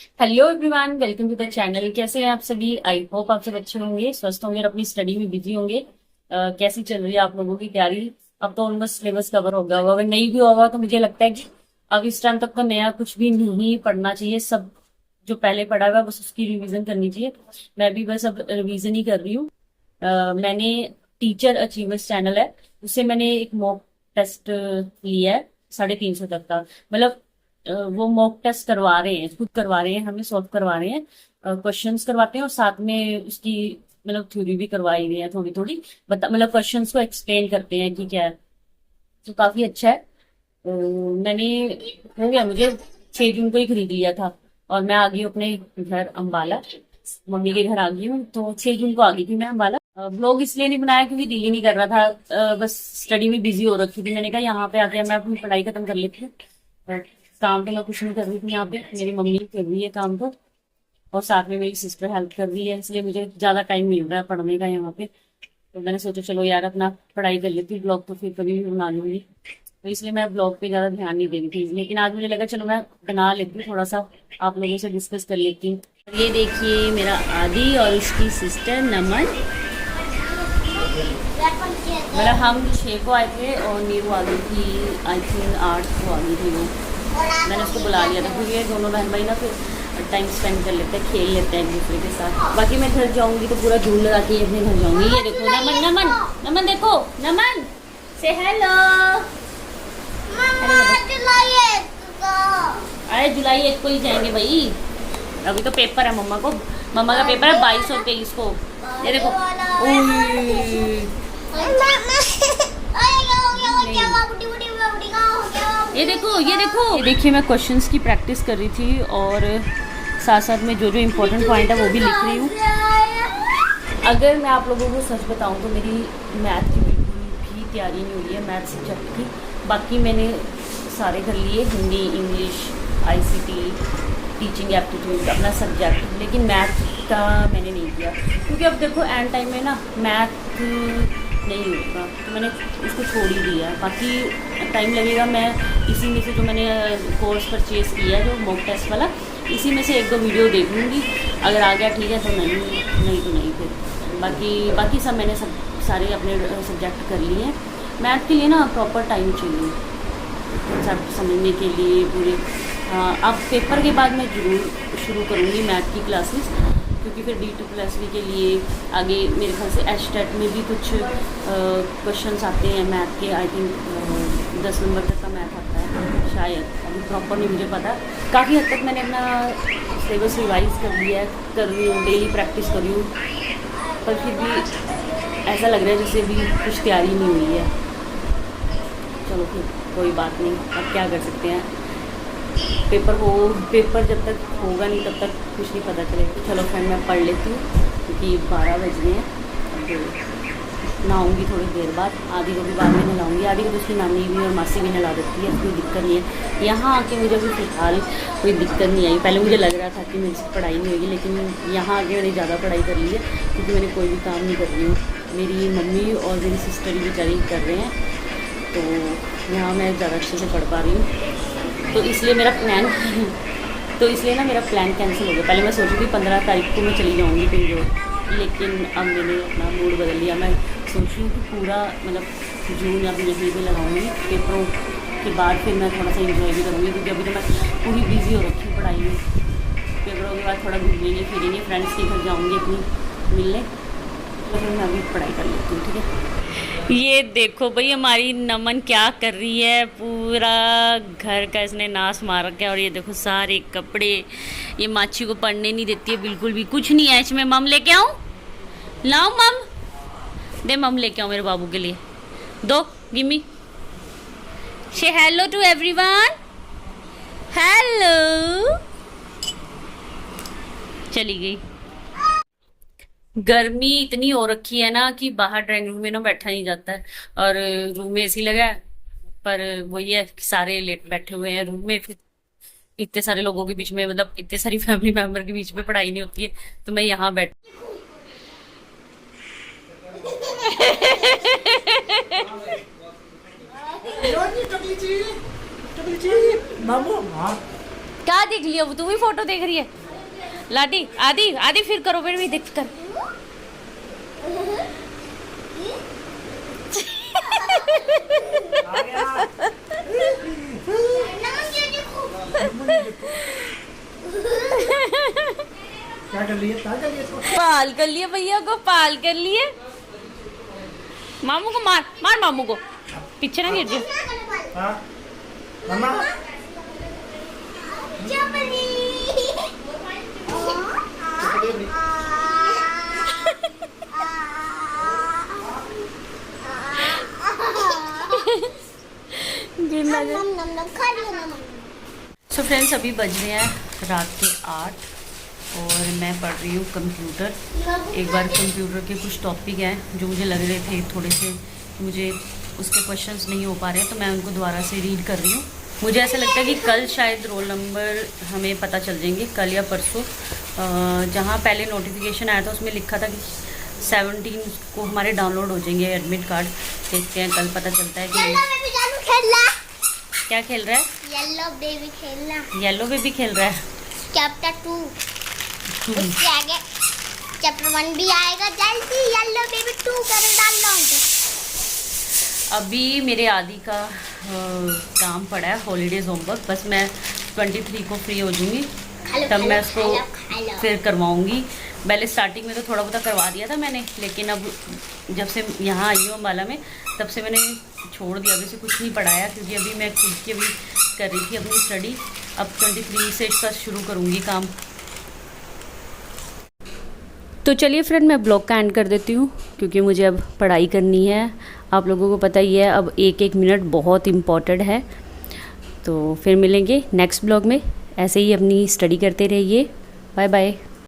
Hello everyone, welcome to the channel. कैसे हैं आप सभी? आई होप आप सब अच्छे होंगे, स्वस्थ होंगे और अपनी स्टडी में बिजी होंगे। कैसी चल रही है आप लोगों की तैयारी? अब तो ऑलमोस्ट सिलेबस कवर हो गया होगा। अगर नहीं भी होगा तो मुझे लगता है कि अब इस टाइम तक तो नया कुछ भी नहीं पढ़ना चाहिए। सब जो पहले पढ़ा हुआ है बस उसकी रिवीजन करनी चाहिए। मैं भी बस अब रिवीजन ही कर रही हूँ। मैंने टीचर अचीवर्स चैनल है, उससे मैंने एक मॉक टेस्ट लिया है 350 तक का। मतलब वो मॉक टेस्ट करवा रहे हैं, खुद करवा रहे हैं, हमें सॉल्व करवा रहे हैं। क्वेश्चंस करवाते हैं और साथ में उसकी मतलब थ्योरी भी करवाई रही है थोड़ी थोड़ी। बता मतलब क्वेश्चंस को एक्सप्लेन करते हैं कि क्या है। तो काफी अच्छा है। मैंने हो गया मुझे 6 जून को ही खरीद लिया था और मैं आ गई हूँ अपने घर अम्बाला। मम्मी के घर आ गई हूँ, तो 6 जून को आ गई थी मैं अम्बाला। ब्लॉग इसलिए नहीं बनाया क्योंकि दिल ही नहीं कर रहा था। बस स्टडी में बिजी हो रखी थी। मैंने कहा यहाँ पे आके मैं अपनी पढ़ाई खत्म कर लेती हूँ। काम तो मैं कुछ नहीं कर रही थी यहाँ पे, मेरी मम्मी कर रही है काम तो। और साथ में मेरी सिस्टर हेल्प कर रही है, इसलिए मुझे ज्यादा टाइम मिल रहा है पढ़ने का यहाँ पे। तो मैंने सोचा चलो यार अपना पढ़ाई कर लेती हूँ, ब्लॉग तो फिर कभी भी बना लूंगी। तो इसलिए मैं ब्लॉग पे ज्यादा ध्यान नहीं दे रही थी, लेकिन आज मुझे लगा चलो मैं बना लेती हूँ, थोड़ा सा आप लोगों से डिस्कस कर लेती हूँ। ये देखिए मेरा आदि और उसकी सिस्टर नमन। मतलब हम 6 को आए थे और नीरू आ गई थी, आई थिंक 8 को आ गई थी वो। मैंने उसको बुला लिया था क्योंकि ये दोनों बहन भाई ना फिर टाइम स्पेंड कर लेते हैं, खेल लेते हैं एक दूसरे के साथ। बाकी मैं घर जाऊंगी तो पूरा झूल लगा के अपने घर जाऊंगी। ये देखो नमन, नमन, नमन देखो, नमन से हेलो। अरे जुलाई 1 को ही जाएंगे भाई, अभी तो पेपर है मम्मा को। मम्मा का पेपर है 22 और 23 को। ये देखो ये देखो, ये देखो, ये देखिए मैं क्वेश्चंस की प्रैक्टिस कर रही थी और साथ साथ में जो जो इम्पोर्टेंट पॉइंट है वो भी लिख रही हूँ। अगर मैं आप लोगों को सच बताऊं तो मेरी मैथ की बिल्कुल भी तैयारी नहीं हुई है, मैथ सब्जेक्ट की। बाकी मैंने सारे कर लिए, Hindi, English, ICT, teaching aptitude अपना सब्जेक्ट, लेकिन मैथ का मैंने नहीं किया क्योंकि अब देखो एंड टाइम में ना मैथ नहीं होगा तो मैंने उसको छोड़ ही दिया। बाकी टाइम लगेगा, मैं इसी में से जो मैंने कोर्स परचेज़ किया है जो मॉक टेस्ट वाला, इसी में से 1-2 वीडियो देख लूँगी। अगर आ गया ठीक है तो नहीं, नहीं तो नहीं फिर। बाकी सब मैंने सब सारे अपने सब्जेक्ट कर लिए हैं। मैथ के लिए ना प्रॉपर टाइम चाहिए सब समझने के लिए पूरे। अब पेपर के बाद मैं ज़रूर शुरू करूँगी मैथ की क्लासेस, क्योंकि फिर D2+V के लिए आगे मेरे ख्याल से एचटेट में भी कुछ क्वेश्चंस आते हैं मैथ के। आई थिंक 10 नंबर तक का मैथ आता है शायद, अभी प्रॉपर नहीं मुझे पता। काफ़ी हद तक मैंने अपना सिलेबस रिवाइज कर लिया है, कर रही हूँ, डेली प्रैक्टिस कर रही हूँ, पर फिर भी ऐसा लग रहा है जैसे अभी कुछ तैयारी नहीं हुई है। चलो फिर कोई बात नहीं, अब क्या कर सकते हैं। पेपर जब तक होगा नहीं तब तक कुछ नहीं पता चलेगा। चलो फ्रेंड मैं पढ़ लेती हूँ क्योंकि 12 बज गए हैं। अब नहाऊँगी थोड़ी देर बाद, आदि को भी बाद में नहलाऊँगी। आदि को तो उसकी नानी भी और मासी भी नहला देती है, कोई दिक्कत नहीं है। यहाँ आके मुझे अभी फ़िलहाल कोई दिक्कत नहीं आई। पहले मुझे लग रहा था कि मेरी पढ़ाई नहीं होगी, लेकिन यहाँ आके मैंने ज़्यादा पढ़ाई कर ली है क्योंकि मैंने कोई भी काम नहीं कर रही हूँ। मेरी मम्मी और मेरी सिस्टर भी बेचारी कर रहे हैं, तो यहाँ मैं ज़्यादा अच्छे से पढ़ पा रही हूँ। तो इसलिए मेरा प्लान तो इसलिए ना मेरा प्लान कैंसिल हो गया। पहले मैं सोच रही थी 15 तारीख को मैं चली जाऊँगी पिंजौर, लेकिन अब मैंने अपना मूड बदल लिया। मैं सोच रही हूँ कि पूरा मतलब जून अब यहीं भी लगाऊँगी। पेपरों के बाद फिर मैं थोड़ा सा इंजॉय भी करूँगी क्योंकि अभी तो मैं पूरी बिजी हो रखी हूँ पढ़ाई में। पेपरों के बाद थोड़ा घूमेंगे फिरेंगे, फ्रेंड्स के घर जाऊँगी अपनी मिलने, तो फिर मैं अभी पढ़ाई कर लेती हूँ, ठीक है। ये देखो भाई हमारी नमन क्या कर रही है, पूरा घर का इसने नाश मार रखा है। और ये देखो सारे कपड़े, ये माची को पढ़ने नहीं देती है बिल्कुल भी, कुछ नहीं है इसमें। मम लेके आऊं? लाओ मम, दे मम लेके आओ मेरे बाबू के लिए, दो गिमी। से हेलो टू एवरीवन, हेलो। चली गई। गर्मी इतनी हो रखी है ना कि बाहर ड्राइंग रूम में ना बैठा नहीं जाता है, और रूम में एसी लगा है, पर वही है कि सारे लेट बैठे हुए हैं रूम में। फिर इतने सारे लोगों के बीच में, मतलब इतने सारी फैमिली मेंबर के बीच में पढ़ाई नहीं होती है, तो मैं यहाँ बैठ टकली जी, मामू हाँ क्या देख लिया वो, तू भी फोटो देख रही है लाडी? आदि आदि फिर करो, फिर भी देख कर। क्या कर लिए? क्या कर लिए? पाल कर लिए भैया को, पाल कर लिए। मामू को मार, मार मामू को, पीछे ना गिर जाए। हाँ मम्मा सो फ्रेंड्स, अभी बज रहे हैं रात के 8 और मैं पढ़ रही हूँ कंप्यूटर। एक बार कंप्यूटर के कुछ टॉपिक हैं जो मुझे लग रहे थे थोड़े से, मुझे उसके क्वेश्चंस नहीं हो पा रहे हैं, तो मैं उनको दोबारा से रीड कर रही हूँ। मुझे ऐसा लगता है कि कल शायद रोल नंबर हमें पता चल जाएंगे, कल या परसों। जहाँ पहले नोटिफिकेशन आया था उसमें लिखा था कि 17 को हमारे डाउनलोड हो जाएंगे एडमिट कार्ड। देखते हैं कल पता चलता है कि क्या खेल रहा है। येलो बेबी खेलना। येलो बेबी खेल रहा है। चैप्टर 2 उसके आगे चैप्टर 1 भी आएगा जल्दी। येलो बेबी 2 कर डालना। अभी मेरे आदि का काम पड़ा है, हॉलीडेज होमवर्क। बस मैं 23 को फ्री हो जाऊंगी, तब मैं उसको फिर करवाऊंगी। पहले स्टार्टिंग में तो थोड़ा बहुत करवा दिया था मैंने, लेकिन अब जब से यहाँ आई हूँ अम्बाला में, तब से मैंने छोड़ दिया। अभी से कुछ नहीं पढ़ाया, क्योंकि अभी मैं खुद की अभी कर रही थी अपनी स्टडी। अब 23 से इसका शुरू करूँगी काम। तो चलिए फ्रेंड, मैं ब्लॉग का एंड कर देती हूँ, क्योंकि मुझे अब पढ़ाई करनी है। आप लोगों को पता ही है, अब एक एक मिनट बहुत इम्पॉर्टेंट है। तो फिर मिलेंगे नेक्स्ट ब्लॉग में। ऐसे ही अपनी स्टडी करते रहिए। Bye bye.